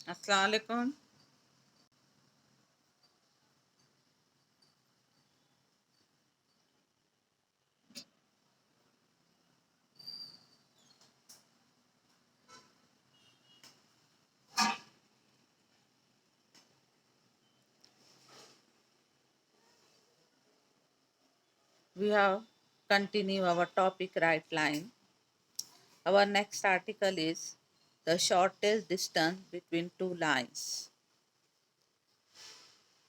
अस्सलाम वालेकुम। We have continue our topic right line. Our next article is the shortest distance between two lines.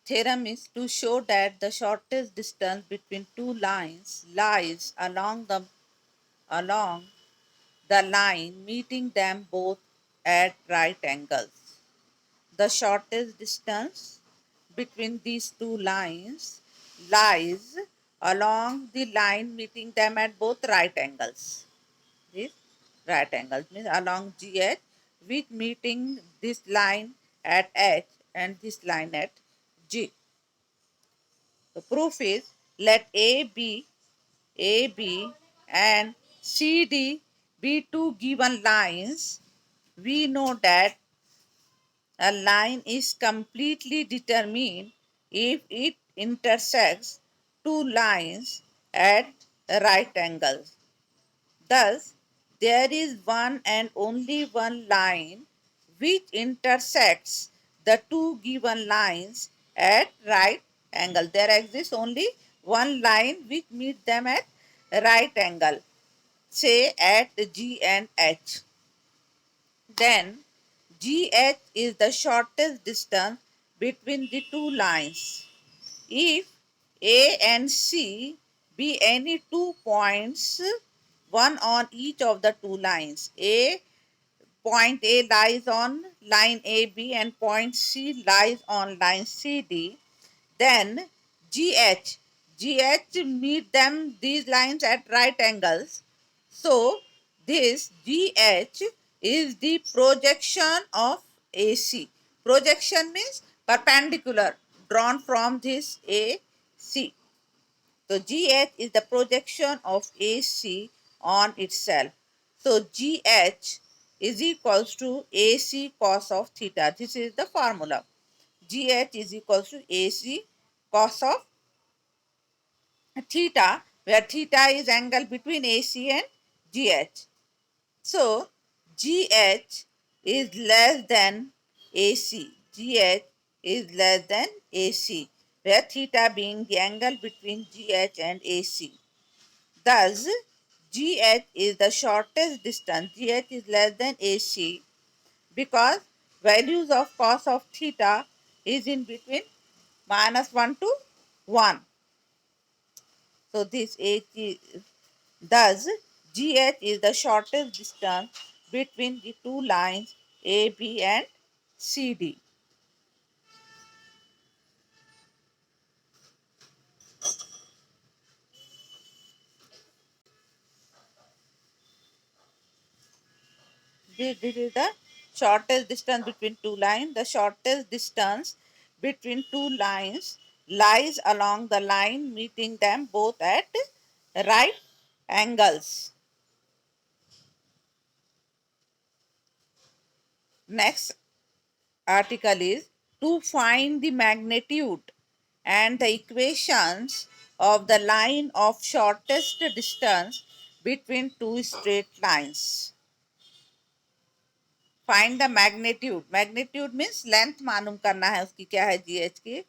Theorem is to show that the shortest distance between two lines lies along the line meeting them both at right angles. The shortest distance between these two lines lies along the line meeting them at both right angles. This right angles means along GH, which meeting this line at H and this line at G. The proof is let AB and CD be two given lines. We know that a line is completely determined if it intersects two lines at right angles. Thus, there is one and only one line which intersects the two given lines at right angle. There exists only one line which meets them at right angle, say at G and H. Then GH is the shortest distance between the two lines. If A and C be any 2 points, one on each of the two lines, point A lies on line AB and point C lies on line CD, then GH meet them these lines at right angles. So this GH is the projection of AC. Projection means perpendicular drawn from this AC. So GH is the projection of AC on itself. So GH is equals to AC cos of theta. This is the formula. GH is equals to AC cos of theta, where theta is angle between AC and GH. So GH is less than AC. GH is less than AC, where theta being the angle between GH and AC. Thus, GH is the shortest distance. GH is less than AC because values of cos of theta is in between -1 to 1. So this H is, thus GH is the shortest distance between the two lines AB and CD. This is the shortest distance between two lines. The shortest distance between two lines lies along the line meeting them both at right angles. Next article is to find the magnitude and the equations of the line of shortest distance between two straight lines. Find the magnitude. Magnitude means length मालूम करना है उसकी क्या है GH की.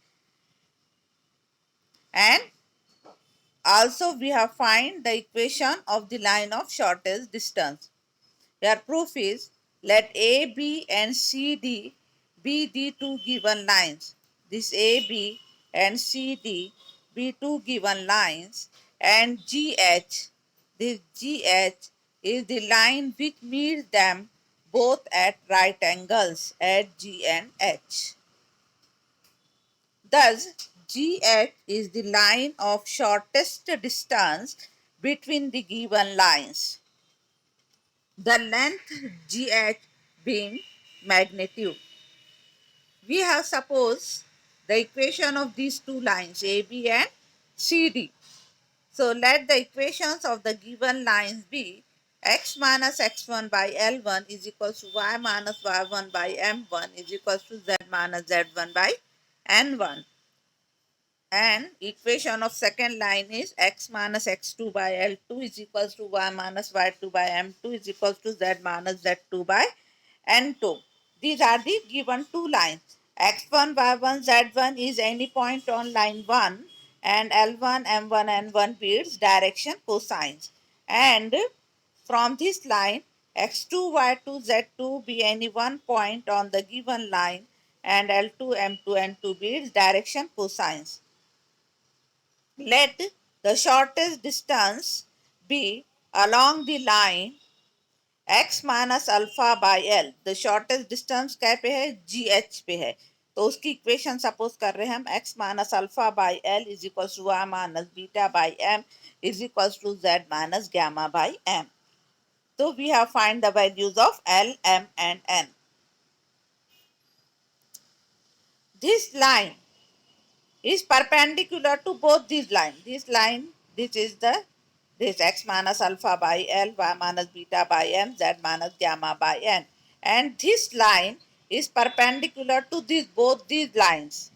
And also we have find the equation of the line of shortest distance. Your proof is let AB and CD be the two given lines. This AB and CD be two given lines, and GH, this GH is the line which meets them both at right angles at G and H. Thus, GH is the line of shortest distance between the given lines. The length GH being magnitude. We have supposed the equation of these two lines AB and CD. So let the equations of the given lines be x minus x1 by L1 is equals to y minus y1 by M1 is equals to z minus z1 by N1. And equation of second line is x minus x2 by L2 is equals to y minus y2 by M2 is equals to z minus z2 by N2. These are the given two lines. X1, Y1, Z1 is any point on line 1 and L1, M1, N1 beats direction cosines. And from this line, x2, y2, z2 be any one point on the given line and L2, M2, N2 beats direction cosines. Let the shortest distance be along the line x minus alpha by L. The shortest distance क्या पे है, जी H पे है. तो उसकी equation suppose कर रहे हैं हम x minus alpha by L is equals to y minus beta by m is equals to z minus gamma by m. So we have find the values of L, M and N. This line is perpendicular to both these lines. This is the this x minus alpha by L, y minus beta by M, z minus gamma by N. And this line is perpendicular to both these lines.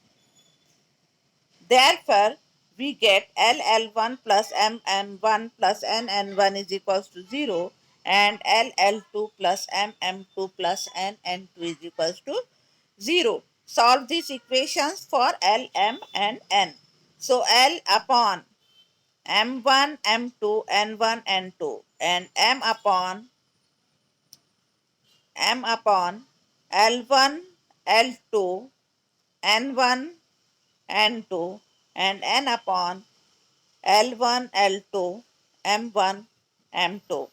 Therefore, we get L1 plus M1 plus N1 is equals to 0 and L2 plus M2 plus N2 is equals to 0. Solve these equations for L, M and N. So L upon M1, M2, N1, N2 and M upon L1, L2, N1, N2 and N upon L1, L2, M1, M2.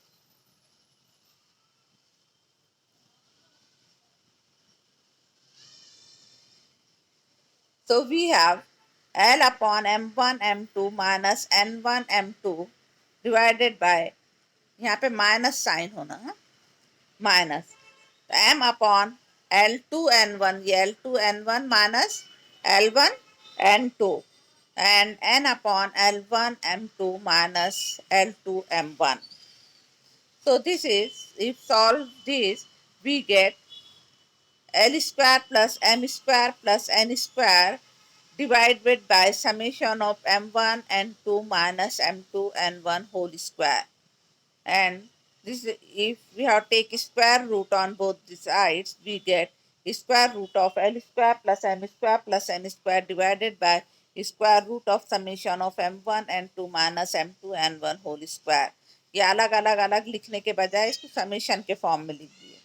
So we have L upon M1, M2 minus N1, M2 divided by, यहाँ पे minus sign होना है, minus, तो M upon L2N1, ये L2N1 minus L1N2 and N upon L1M2 minus L2M1. So this is, if solve this, we get L square plus M square plus N square divided by summation of M1 N2 minus M2 N1 whole square. And this, if we have take square root on both the sides, we get square root of L square plus M square plus N square divided by square root of summation of M1 N2 minus M2 N1 whole square. ये अलग अलग अलग लिखने के बजाय इसको summation के form में लिखिए,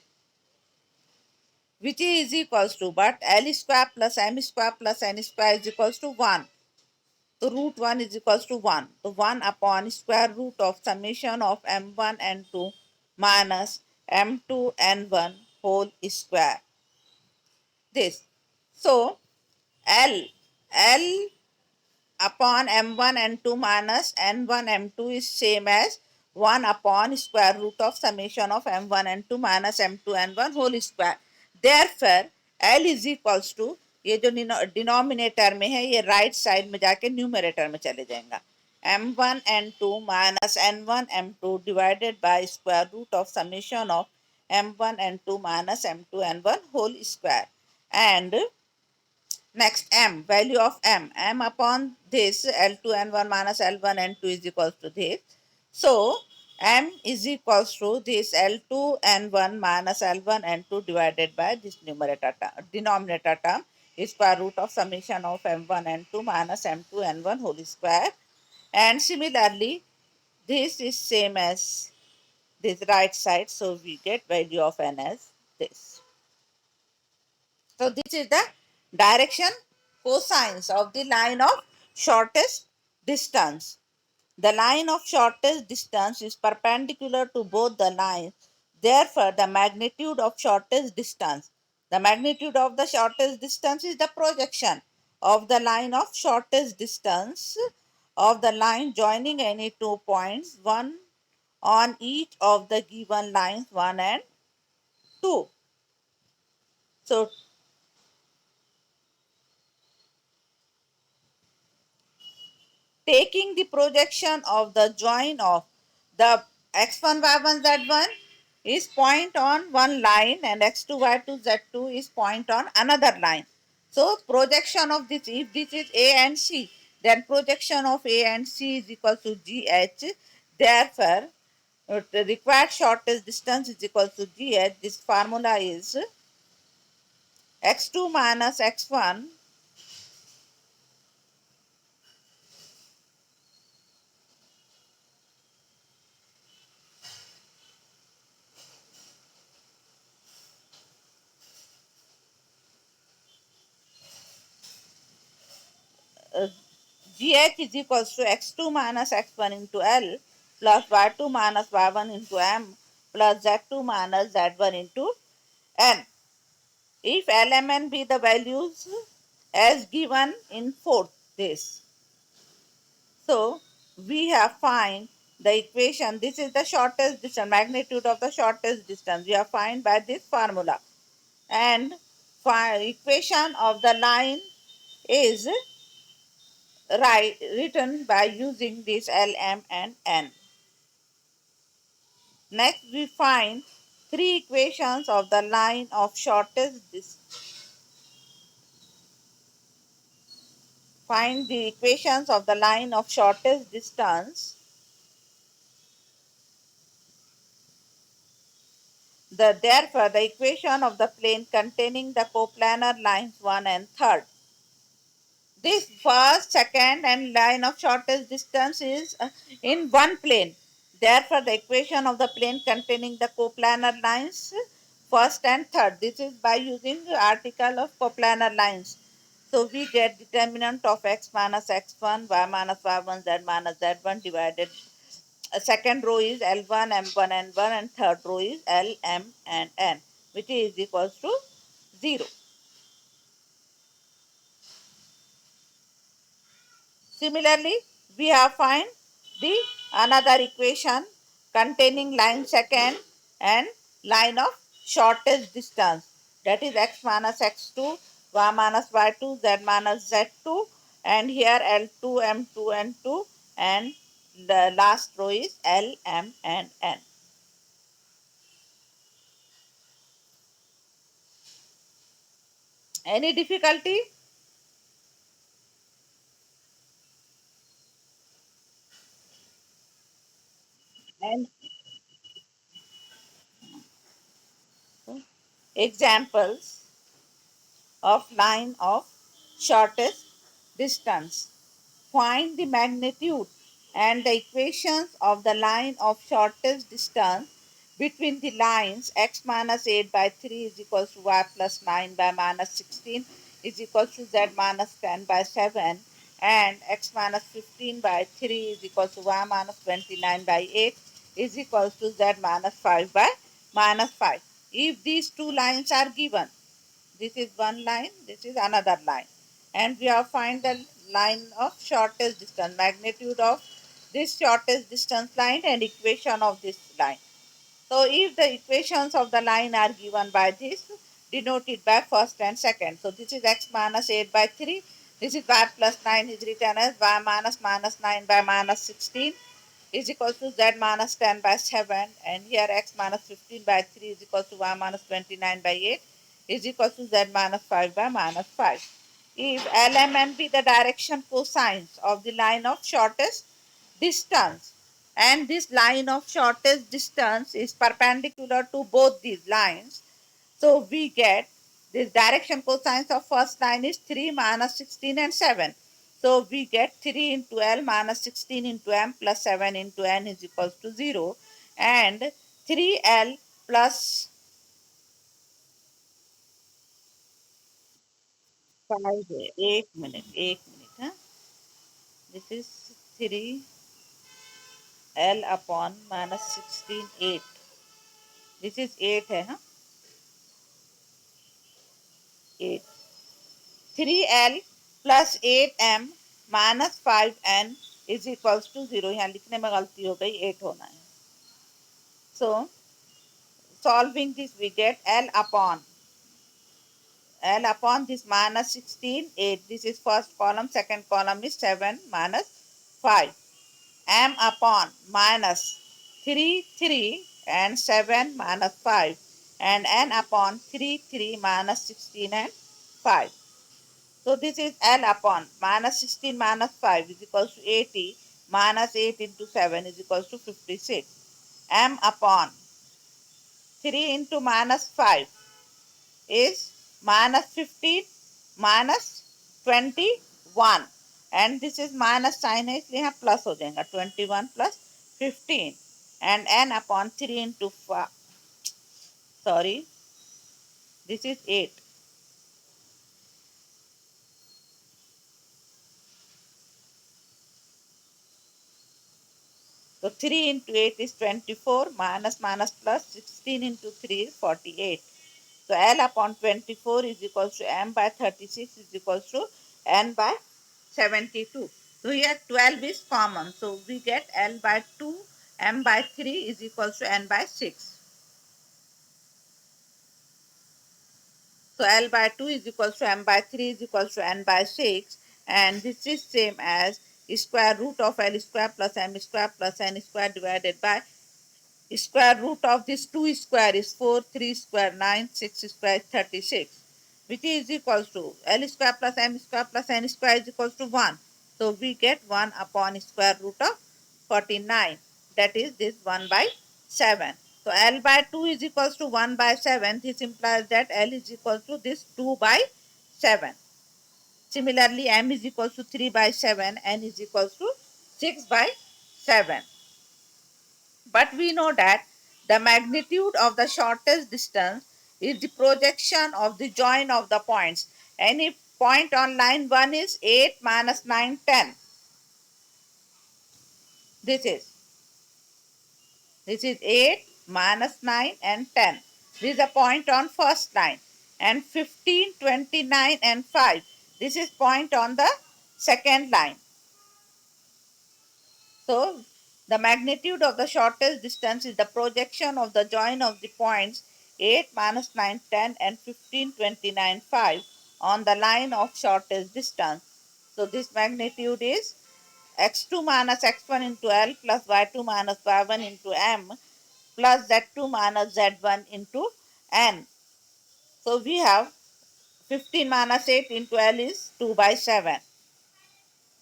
which is equals to, but L square plus M square plus N square is equals to 1. So root 1 is equals to 1. So 1 upon square root of summation of M1 N2 minus M2 N1 whole square. This. So L upon M1 N2 minus N1 M2 is same as 1 upon square root of summation of M1 N2 minus M2 N1 whole square. Therefore L is equals to, ये जो denominator में है ये right side में जाके numerator में चले जाएगा, M1 N2 minus N1 M2 divided by square root of summation of M1 N2 minus M2 N1 whole square. And next M, value of M upon this L2 N1 minus L1 N2 is equals to this. So M is equals to this L2 N1 minus L1 N2 divided by this denominator term is square root of summation of M1 N2 minus M2 N1 whole square. And similarly, this is same as this right side, so we get value of N as this. So this is the direction cosines of the line of shortest distance. The line of shortest distance is perpendicular to both the lines. Therefore, the magnitude of shortest distance. The magnitude of the shortest distance is the projection of the line of shortest distance of the line joining any 2 points, one on each of the given lines 1 and 2. So taking the projection of the join of the x1 y1 z1 is point on one line and x2 y2 z2 is point on another line. So projection of this, if this is a and c, then projection of a and c is equal to gh. Therefore the required shortest distance is equal to gh. This formula is x2 minus x1 uh, gh is equals to x2 minus x1 into L plus y2 minus y1 into M plus z2 minus z1 into N. If L, M, N be the values as given in fourth this. So we have find the equation. This is the shortest distance, magnitude of the shortest distance. We have find by this formula. And equation of the line is written by using this L, M, and N. Next, we find three equations of the line of shortest distance. Find the equations of the line of shortest distance. Therefore, the equation of the plane containing the coplanar lines 1 and 3. This first, second, and line of shortest distance is in one plane. Therefore, the equation of the plane containing the coplanar lines first and third. This is by using the article of coplanar lines. So we get determinant of x minus x1, y minus y1, z minus z1 divided. Second row is L1, M1, N1, and third row is L, M, and N, which is equals to 0. Similarly, we have find the another equation containing line second and line of shortest distance, that is x minus x2, y minus y2, z minus z2, and here L2, M2, N2, and the last row is L, M, and N. Any difficulty? And examples of line of shortest distance. Find the magnitude and the equations of the line of shortest distance between the lines x minus 8 by 3 is equal to y plus 9 by minus 16 is equal to z minus 10 by 7 and x minus 15 by 3 is equal to y minus 29 by 8 is equal to z minus 5 by minus 5. If these two lines are given, this is one line, this is another line. And we have find the line of shortest distance, magnitude of this shortest distance line and equation of this line. So if the equations of the line are given by this, denoted by first and second. So this is x minus 8 by 3. This is y plus 9 is written as y minus minus 9 by minus 16 is equal to z minus 10 by 7, and here x minus 15 by 3 is equal to y minus 29 by 8 is equal to z minus 5 by minus 5. If LMN be the direction cosines of the line of shortest distance, and this line of shortest distance is perpendicular to both these lines, so we get this direction cosines of first line is 3 minus 16 and 7. So we get 3 into L minus 16 into M plus 7 into N is equals to 0. And 3L plus 5, 8 minute. Huh? This is 3L upon minus 16, 8. This is 8 है huh? 8. 3L plus 8M minus 5N is equals to 0. यहाँ लिखने में गलती हो गई, 8 होना है. So solving this we get L upon this minus 16, 8. This is first column, second column is 7 minus 5. M upon minus 3, 3 and 7 minus 5 and n upon 3, 3 minus 16 and 5. So this is L upon minus 16 minus 5 is equals to 80 minus 8 into 7 is equals to 56. M upon 3 into minus 5 is minus 15 minus 21 and this is minus sign है इसलिए यहाँ plus हो जाएगा 21 plus 15 and n upon 3 into 5 sorry this is 8. So 3 into 8 is 24 minus minus plus 16 into 3 is 48. So L upon 24 is equals to M by 36 is equals to N by 72. So here 12 is common. So we get L by 2, M by 3 is equals to N by 6. So L by 2 is equals to M by 3 is equals to N by 6. And this is same as square root of L square plus M square plus N square divided by square root of this 2 square is 4, 3 square 9, 6 square 36, which is equals to L square plus M square plus N square is equals to 1. So we get 1 upon square root of 49. That is this 1 by 7. So L by 2 is equals to 1 by 7. This implies that L is equals to this 2 by 7. Similarly, M is equals to 3 by 7. N is equals to 6 by 7. But we know that the magnitude of the shortest distance is the projection of the join of the points. Any point on line 1 is 8 minus 9, 10. This is this is 8 minus 9 and 10. This is a point on first line. And 15, 29 and 5. This is point on the second line. So the magnitude of the shortest distance is the projection of the join of the points 8, minus 9, 10 and 15, 29, 5 on the line of shortest distance. So this magnitude is x2 minus x1 into L plus y2 minus y1 into M plus z2 minus z1 into N. So we have 15 minus 8 into L is 2 by 7.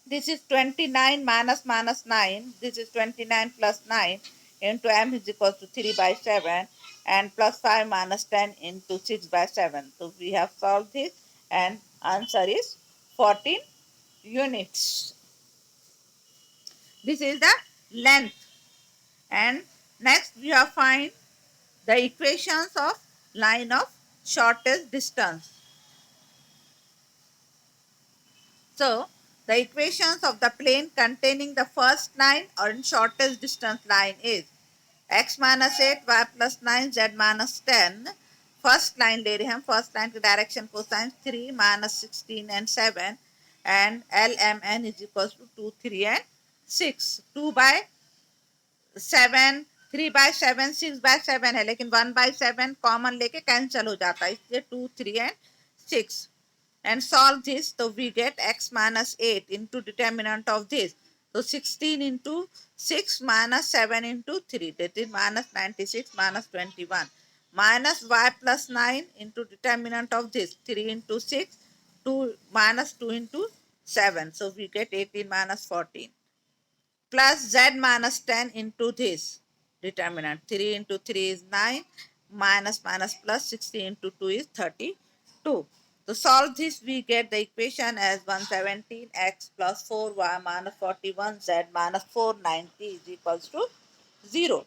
This is 29 minus minus 9. This is 29 plus 9 into M is equal to 3 by 7 and plus 5 minus 10 into 6 by 7. So we have solved this and answer is 14 units. This is the length. And next we have find the equations of line of shortest distance. So, the equations of the plane containing the first line or shortest distance line is x minus 8, y plus 9, z minus 10. First line ले रहे हैं हम first line की direction cosine 3 minus 16 and 7 and LMN is equals to 2, 3 and 6. 2 by 7, 3 by 7, 6 by 7 है लेकिन 1 by 7 common लेके cancel हो जाता है इसलिए 2, 3 and 6. And solve this, so we get x minus 8 into determinant of this. So 16 into 6 minus 7 into 3, that is minus 96 minus 21. Minus y plus 9 into determinant of this, 3 into 6, 2 minus 2 into 7. So we get 18 minus 14 plus z minus 10 into this determinant. 3 into 3 is 9 minus minus plus 60 into 2 is 32. To solve this, we get the equation as 117x plus 4y minus 41z minus 490 is equals to 0.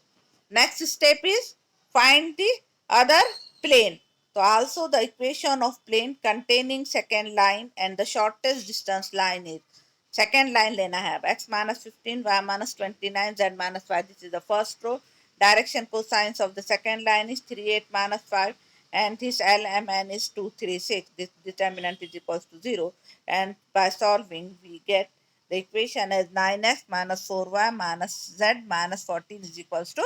Next step is find the other plane. So also the equation of plane containing second line and the shortest distance line is second line lena hai x minus 15 y minus 29 z minus 5. This is the first row. Direction cosines of the second line is 3 8 minus 5 and this LMN is 2 3 6. This determinant is equals to 0 and by solving we get the equation as 9x minus 4y minus z minus 14 is equals to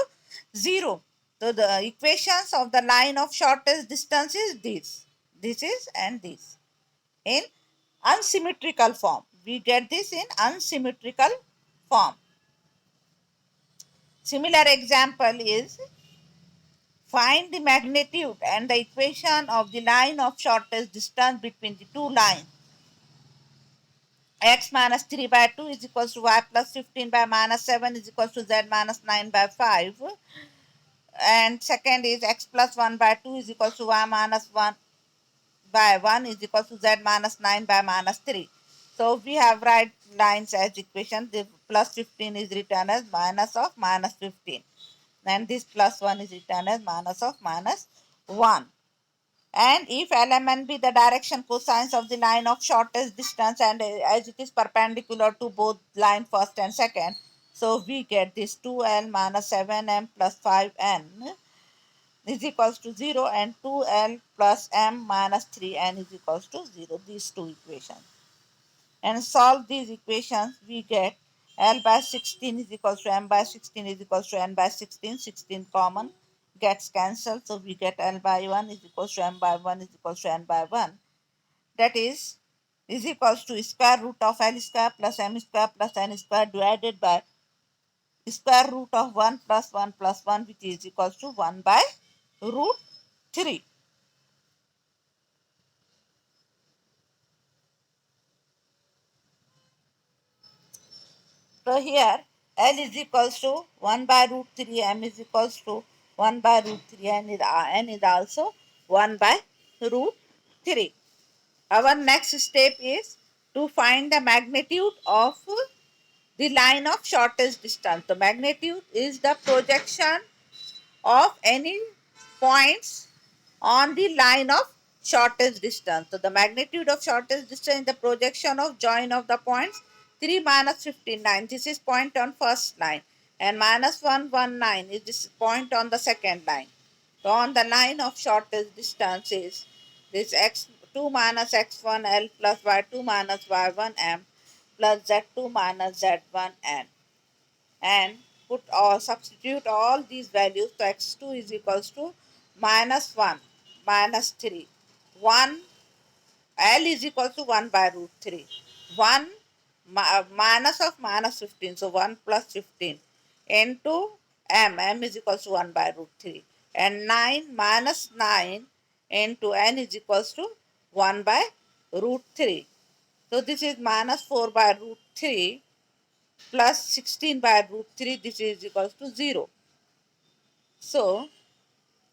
0. So the equations of the line of shortest distance is this. This is and this in unsymmetrical form. We get this in unsymmetrical form. Similar example is find the magnitude and the equation of the line of shortest distance between the two lines. X minus 3 by 2 is equals to y plus 15 by minus 7 is equals to z minus 9 by 5. And second is x plus 1 by 2 is equals to y minus 1 by 1 is equals to z minus 9 by minus 3. So we have right lines as equation. The plus 15 is written as minus of minus 15. And this plus 1 is written as minus of minus 1. And if element be the direction cosines of the line of shortest distance and as it is perpendicular to both line first and second, so we get this 2l minus 7m plus 5n is equals to 0 and 2l plus m minus 3n is equals to 0, these two equations. And solve these equations, we get L by 16 is equals to M by 16 is equals to N by 16. 16 common gets cancelled. So we get L by 1 is equals to M by 1 is equals to N by 1. That is equals to square root of L square plus M square plus N square divided by square root of 1 plus 1 plus 1, which is equals to 1 by root 3. So here L is equals to 1 by root 3, M is equals to 1 by root 3, and N is also 1 by root 3. Our next step is to find the magnitude of the line of shortest distance. The magnitude is the projection of any points on the line of shortest distance. So the magnitude of shortest distance is the projection of join of the points 3 minus 15 9. This is point on first line, and minus 1 1 9 is this point on the second line. So on the line of shortest distance is this x2 minus x1 L plus y2 minus y1 m plus z2 minus z1 n, and put or substitute all these values. So x2 is equals to minus 1 minus 3 1 L is equals to 1 by root 3 1 minus of minus 15, so 1 plus 15 into m is equals to 1 by root 3, and 9 minus 9 into n is equals to 1 by root 3. So this is minus 4 by root 3 plus 16 by root 3, this is equals to 0. So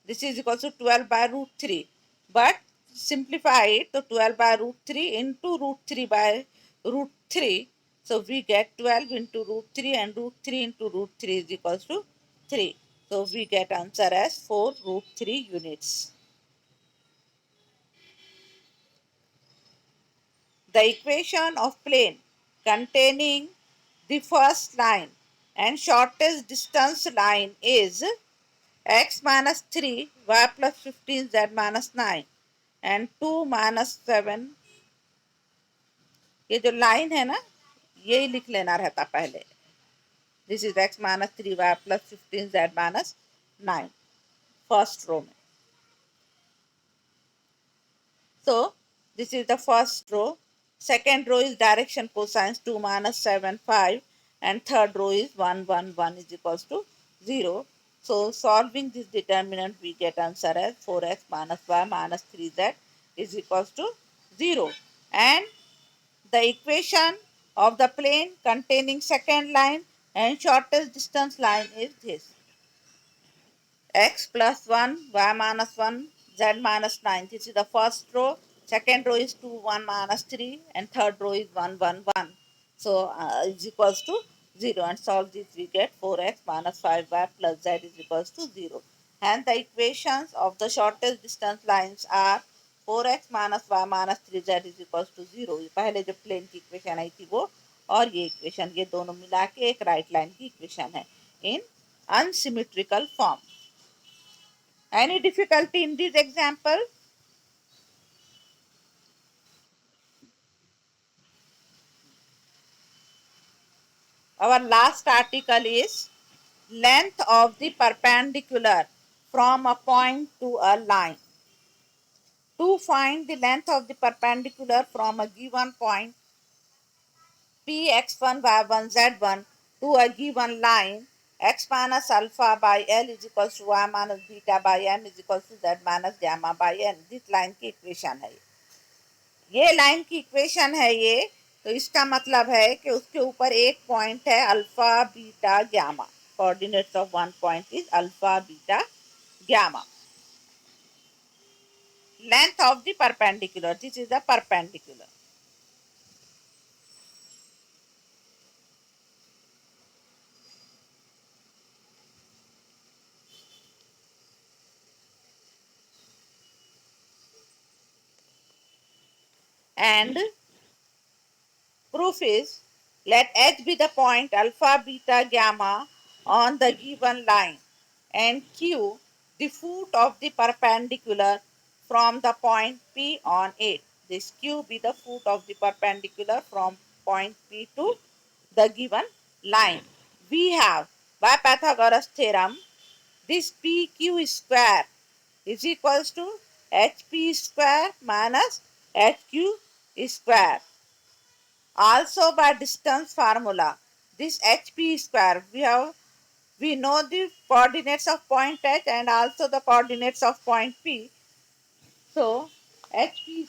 this is equals to 12 by root 3. But simplify it to 12 by root 3 into root 3 by root 3. So we get 12 into root 3, and root 3 into root 3 is equals to 3. So we get answer as 4 root 3 units. The equation of plane containing the first line and shortest distance line is x minus 3 y plus 15 z minus 9 and 2 minus 7. ये जो line है ना, यही लिख लेना रहता पहले. This is x minus 3 y plus 15 z minus 9 first row में. So this is the first row. Second row is direction cosines 2 minus 7 5, and third row is 1 1 1 is equals to 0. So solving this determinant, we get answer as 4x minus y minus 3z is equals to 0. And the equation of the plane containing second line and shortest distance line is this: x plus 1, y minus 1, z minus 9. This is the first row. Second row is 2, 1 minus 3, and third row is 1, 1, 1. So is equals to 0, and solve this, we get 4x minus 5y plus z is equals to 0. And the equations of the shortest distance lines are 4x minus y minus 3z is equals to 0. ये पहले जो plane की equation आई थी वो, और ये equation, ये दोनों मिला के एक राइट लाइन की इक्वेशन है in unsymmetrical form. Any difficulty in this example? Our last article is length of the perpendicular from a point to a line. To find the length of the perpendicular from a given point P x1 y1 z1 to a given line, x minus alpha by L is equals to y minus beta by m is equals to z minus gamma by n. This line की equation है ये लाइन की equation है ये। तो इसका मतलब है कि उसके ऊपर एक पॉइंट है alpha beta gamma. Coordinates of one point is alpha beta gamma. Length of the perpendicular, this is the perpendicular. And proof is, let h be the point alpha beta gamma on the given line and q the foot of the perpendicular from the point p on it. This q be the foot of the perpendicular from point p to the given line. We have by Pythagoras theorem this pq square is equals to hp square minus hq square. Also by distance formula, this hp square we know the coordinates of point h and also the coordinates of point p. So hp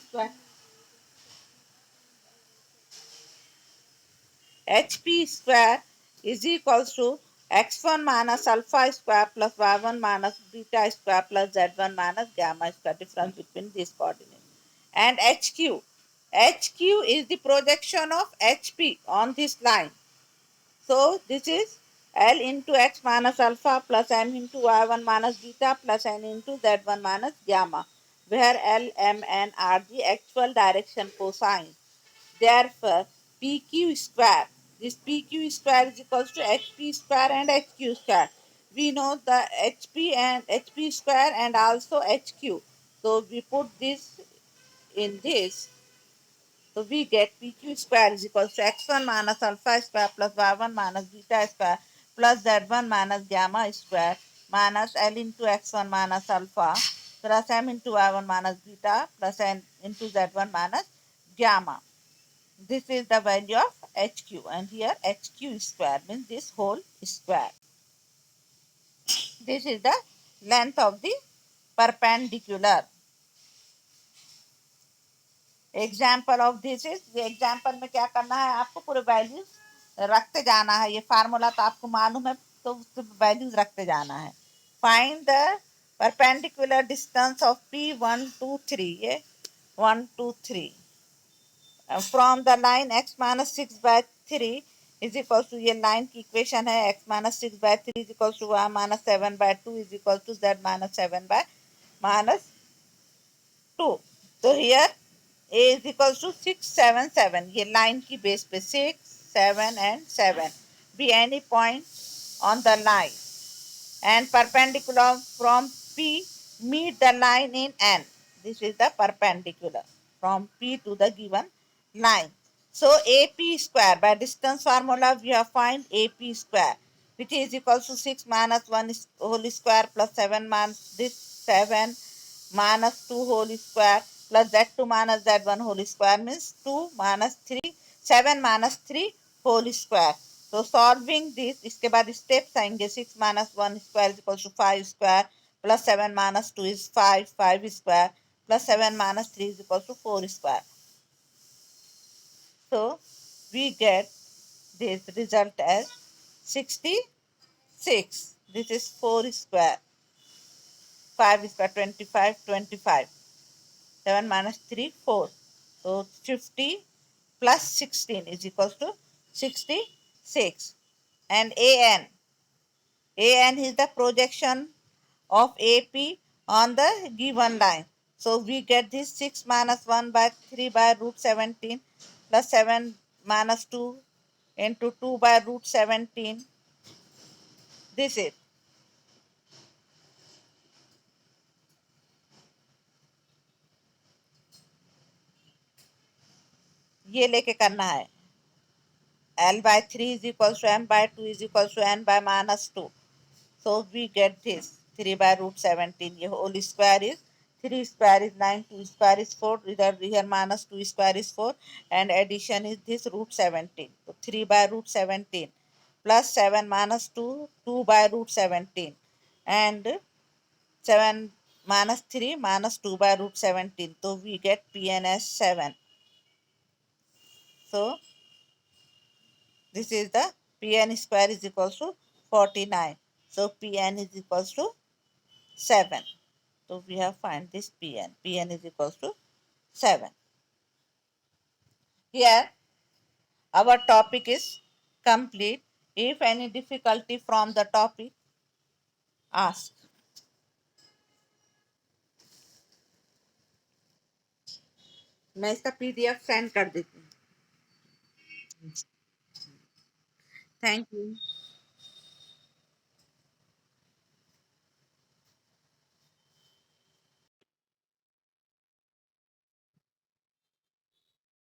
square is equals to x1 minus alpha square plus y1 minus beta square plus z1 minus gamma square, difference between these coordinates. And hq is the projection of hp on this line. So this is L into x minus alpha plus m into y1 minus beta plus n into z1 minus gamma, where L, m, n are the actual direction cosines. Therefore, PQ square, this PQ square is equals to HP square and HQ square. We know the HP and HP square and also HQ. So we put this in this. So we get PQ square is equals to x1 minus alpha square plus y1 minus beta square plus z1 minus gamma square minus L into x1 minus alpha plus m into y1 minus beta plus n into z1 minus gamma. This is the value of HQ, and here HQ square means this whole square. This is the length of the perpendicular. Example of this is, ये example में क्या करना है आपको पूरे values रखते जाना है। ये फार्मूला तो आपको मालूम है, तो उससे वैल्यूज रखते जाना है। Find the perpendicular distance of P1 2 3, ये 1 2 3 from the line x minus 6/3 is equal to, ये लाइन की इक्वेशन है x minus 6/3 is equal to y minus 7/2 is equal to z minus 7/-2। तो here a is equals to 6 7 7, ये लाइन की base पे 6 7 and 7 be any point on the line and perpendicular from P meet the line in N. This is the perpendicular from P to the given line. So AP square, by distance formula we have find AP square, which is equal to 6 minus 1 whole square plus 7 minus this 7 minus 2 whole square plus z2 minus z1 whole square means 2 minus 3 7 minus 3 whole square. तो solving this, इसके बाद steps आएंगे। 6 minus 1 square is equal to 5 square plus 7 minus 2 is 5 square plus 7 minus 3 is equal to 4 square. So we get this result as 66. This is 4 square, 5 square 25 25, 7 minus 3 4. So 50 plus 16 is equals to 66. And AN is the projection of AP on the given line. So we get this 6 minus 1 by 3 by root 17 plus 7 minus 2 into 2 by root 17. This is. ये लेके करना है। L by 3 is equals to M by 2 is equals to N by minus 2. So we get this 3 by root 17. ये whole square is 3 square is 9, 2 square is 4. Here minus 2 square is 4 and addition is this root 17. So 3 by root 17 plus 7 minus 2, 2 by root 17, and 7 minus 3 minus 2 by root 17. So we get Pn as 7. So this is the Pn square is equals to 49. So Pn is equals to 7. So we have find this Pn. Pn is equals to 7. Here our topic is complete. If any difficulty from the topic, ask. मैं इसका PDF send कर देती हूँ. Thank you.